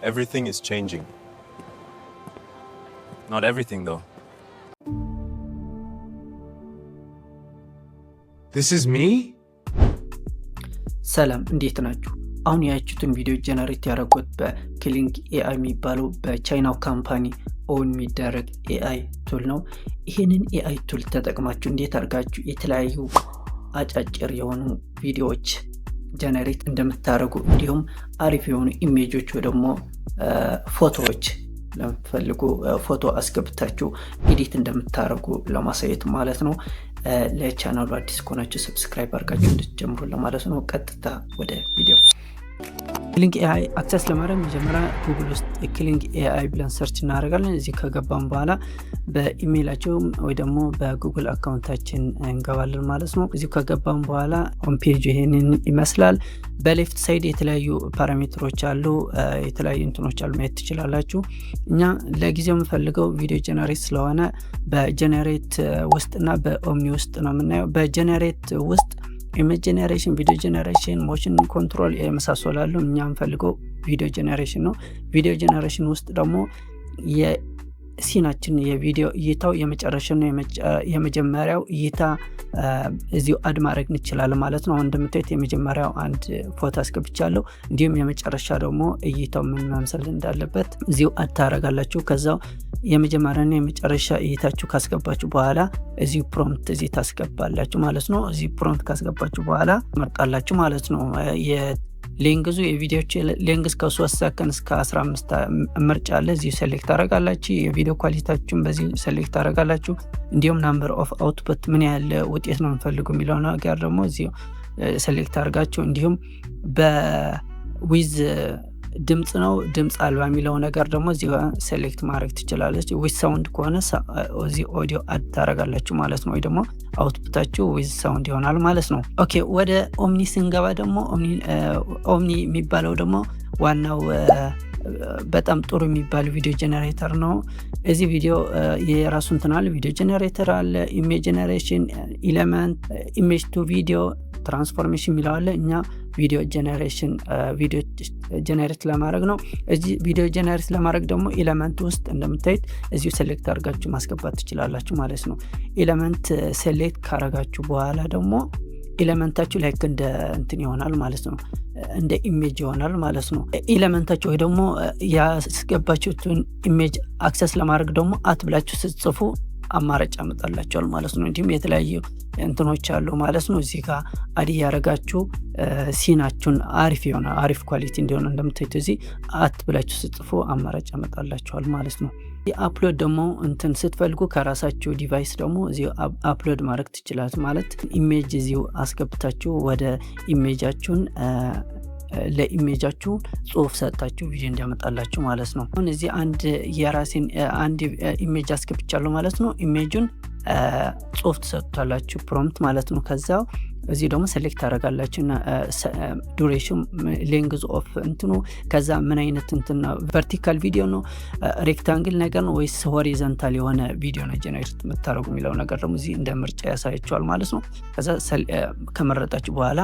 Everything is changing. Not everything though. This is me? ሰላም እንዴት ናችሁ? አሁን ያያችሁትን ቪዲዮ ጀነሬት ያደረኩት በኪሊንግ ኤአይ የሚባለው በቻይናው ካምፓኒ ኦን የሚደረግ ኤአይ ቱል ነው። ይሄንን ኤአይ ቱል ተጠቅማችሁ እንዴት አድርጋችሁ የተለያዩ አጫጭር የሆኑ ቪዲዮዎች ጀነሬት እንደምታደርጉ እንዲሁም አሪፍ የሆኑ ኢሜጆች ወይ ደግሞ ፎቶዎች ለምትፈልጉ ፎቶ አስገብታችሁ ኤዲት እንደምታደርጉ ለማሳየት ማለት ነው። ለቻናሉ አዲስ ከሆናችሁ ሰብስክራይብ አድርጋችሁ እንድትጀምሩ ለማለት ነው። ቀጥታ ወደ ቪዲዮ። ኪሊንግ ኤአይ አክሰስ ለማድረግ መጀመሪያ ጉግል ውስጥ ኪሊንግ ኤአይ ብለን ሰርች እናደርጋለን። እዚህ ከገባን በኋላ በኢሜይላቸው ወይ ደግሞ በጉግል አካውንታችን እንገባለን ማለት ነው። እዚህ ከገባን በኋላ ሆም ፔጅ ይሄንን ይመስላል። በሌፍት ሳይድ የተለያዩ ፓራሜትሮች አሉ፣ የተለያዩ እንትኖች አሉ፣ ማየት ትችላላችሁ። እኛ ለጊዜው የምፈልገው ቪዲዮ ጀነሬት ስለሆነ በጀነሬት ውስጥና በኦምኒ ውስጥ ነው የምናየው። በጀነሬት ውስጥ ኢሜጅ ጀነሬሽን፣ ቪዲዮ ጀነሬሽን፣ ሞሽን ኮንትሮል የመሳሰላሉ። እኛ የምፈልገው ቪዲዮ ጀነሬሽን ነው። ቪዲዮ ጀነሬሽን ውስጥ ደግሞ የሲናችን የቪዲዮ እይታው የመጨረሻው ነው። የመጀመሪያው እይታ እዚሁ አድ ማድረግ እንችላለን ማለት ነው። እንደምታዩት የመጀመሪያው አንድ ፎቶ አስገብቻለሁ። እንዲሁም የመጨረሻ ደግሞ እይታው ምን መምሰል እንዳለበት እዚሁ አድ ታደርጋላችሁ። ከዛው የመጀመሪያና የመጨረሻ እይታችሁ ካስገባችሁ በኋላ እዚሁ ፕሮምፕት እዚህ ታስገባላችሁ ማለት ነው። እዚህ ፕሮምፕት ካስገባችሁ በኋላ መርጣላችሁ ማለት ነው። የሌንግዙ የቪዲዮች ሌንግዝ ከ3 ሰከንድ እስከ 15 ምርጫ አለ። እዚሁ ሴሌክት ታደርጋላችሁ። የቪዲዮ ኳሊቲያችሁን በዚህ ሴሌክት ታደርጋላችሁ። እንዲሁም ናምበር ኦፍ አውትፑት ምን ያህል ውጤት ነው የምፈልጉ የሚለው ነገር ደግሞ እዚሁ ሴሌክት አድርጋችሁ እንዲሁም በዊዝ ድምጽ ነው ድምጽ አልባ የሚለው ነገር ደግሞ እዚህ ሴሌክት ማድረግ ትችላለች። ዊዝ ሳውንድ ከሆነ እዚህ ኦዲዮ አድ ታደርጋላችሁ ማለት ነው። ወይ ደግሞ አውትፑታችሁ ዊዝ ሳውንድ ይሆናል ማለት ነው። ኦኬ ወደ ኦምኒ ስንገባ ደግሞ ኦምኒ የሚባለው ደግሞ ዋናው በጣም ጥሩ የሚባል ቪዲዮ ጀነሬተር ነው። እዚህ ቪዲዮ የራሱ እንትን አለ፣ ቪዲዮ ጀነሬተር አለ፣ ኢሜጅ ጀነሬሽን፣ ኤሌመንት፣ ኢሜጅ ቱ ቪዲዮ ትራንስፎርሜሽን የሚለው አለ። እኛ ቪዲዮ ጀነሬሽን ቪዲዮ ጀነሬት ለማድረግ ነው። እዚህ ቪዲዮ ጀነሬት ለማድረግ ደግሞ ኤሌመንት ውስጥ እንደምታዩት እዚሁ ሴሌክት አድርጋችሁ ማስገባት ትችላላችሁ ማለት ነው። ኤሌመንት ሴሌክት ካረጋችሁ በኋላ ደግሞ ኤሌመንታችሁ ላይክ እንደ እንትን ይሆናል ማለት ነው፣ እንደ ኢሜጅ ይሆናል ማለት ነው። ኤሌመንታችሁ ወይ ደግሞ ያስገባችሁትን ኢሜጅ አክሰስ ለማድረግ ደግሞ አትብላችሁ ስትጽፉ አማራጭ ያመጣላችኋል ማለት ነው። እንዲሁም የተለያዩ እንትኖች አሉ ማለት ነው። እዚህ ጋር አድ ያረጋችሁ ሲናችሁን አሪፍ የሆነ አሪፍ ኳሊቲ እንዲሆን እንደምታዩት እዚህ አትብላችሁ ስትጽፉ አማራጭ ያመጣላችኋል ማለት ነው። አፕሎድ ደግሞ እንትን ስትፈልጉ ከራሳችሁ ዲቫይስ ደግሞ እዚሁ አፕሎድ ማድረግ ትችላላችሁ ማለት ኢሜጅ እዚሁ አስገብታችሁ ወደ ኢሜጃችሁን ለኢሜጃችሁ ጽሁፍ ሰጣችሁ ቪዲዮ እንዲያመጣላችሁ ማለት ነው። አሁን እዚህ የራሴን አንድ ኢሜጅ አስገብቻለሁ ማለት ነው። ኢሜጁን ጽሁፍ ተሰጥቷላችሁ ፕሮምፕት ማለት ነው። ከዛው እዚህ ደግሞ ሴሌክት ታደርጋላችሁና ዱሬሽን ሌንግዝ ኦፍ እንትኑ ከዛ ምን አይነት እንትና ቨርቲካል ቪዲዮ ነው ሬክታንግል ነገር ነው ወይስ ሆሪዞንታል የሆነ ቪዲዮ ነው ጀነሬት የምታደርጉ የሚለው ነገር ደግሞ እዚህ እንደ ምርጫ ያሳያችኋል ማለት ነው። ከዛ ከመረጣችሁ በኋላ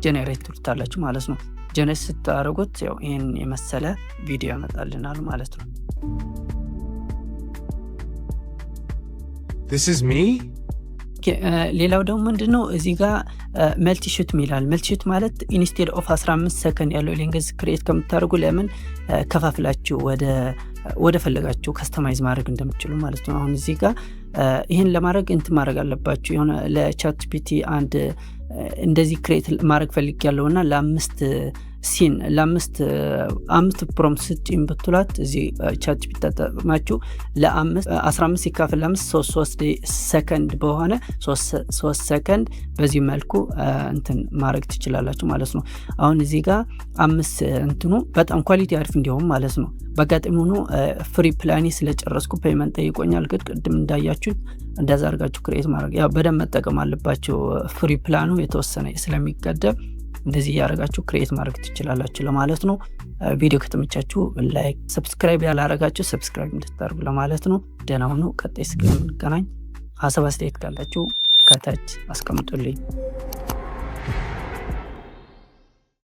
ጀነሬት ትሉታላችሁ ማለት ነው። ጀነሬት ስታደርጉት ያው ይሄን የመሰለ ቪዲዮ ያመጣልናል ማለት ነው። This is me? ሌላው ደግሞ ምንድነው እዚህ ጋር መልቲ ሹት ሚላል። መልቲ ሹት ማለት ኢንስቴድ ኦፍ 15 ሰከንድ ያለው ሌንግዝ ክሬት ከምታደርጉ ለምን ከፋፍላችሁ ወደ ፈለጋችሁ ከስተማይዝ ማድረግ እንደምትችሉ ማለት ነው። አሁን እዚህ ጋር ይሄን ለማድረግ እንት ማድረግ አለባችሁ። የሆነ ለቻት ጂፒቲ አንድ እንደዚህ ክሬት ማድረግ ፈልጊያለሁና ለአምስት ፕሮምፕት ስጪኝ ብትሏት እዚህ ቻት ጂፒቲ ተጠቅማችሁ ለ15 ሲካፈል ለ5 3 ሰከንድ በሆነ 3 ሰከንድ በዚህ መልኩ እንትን ማድረግ ትችላላችሁ ማለት ነው። አሁን እዚህ ጋር 5 እንትኑ በጣም ኳሊቲ አሪፍ እንዲሆን ማለት ነው። በአጋጣሚ ሆኖ ፍሪ ፕላኒ ስለጨረስኩ ፔመንት ጠይቆኛል። ግን ቅድም እንዳያችሁት እንደዛ አድርጋችሁ ክሬት ማድረግ ያው በደንብ መጠቀም አለባችሁ። ፍሪ ፕላኑ የተወሰነ ስለሚገደብ እንደዚህ ያደርጋችሁ ክሬት ማድረግ ትችላላችሁ ለማለት ነው። ቪዲዮ ከተመቻችሁ ላይክ፣ ሰብስክራይብ ያላረጋችሁ ሰብስክራይብ እንድታደርጉ ለማለት ነው። ደህና ሁኑ። ቀጣይ እስከምንገናኝ ሀሳብ አስተያየት ካላችሁ ከታች አስቀምጡልኝ።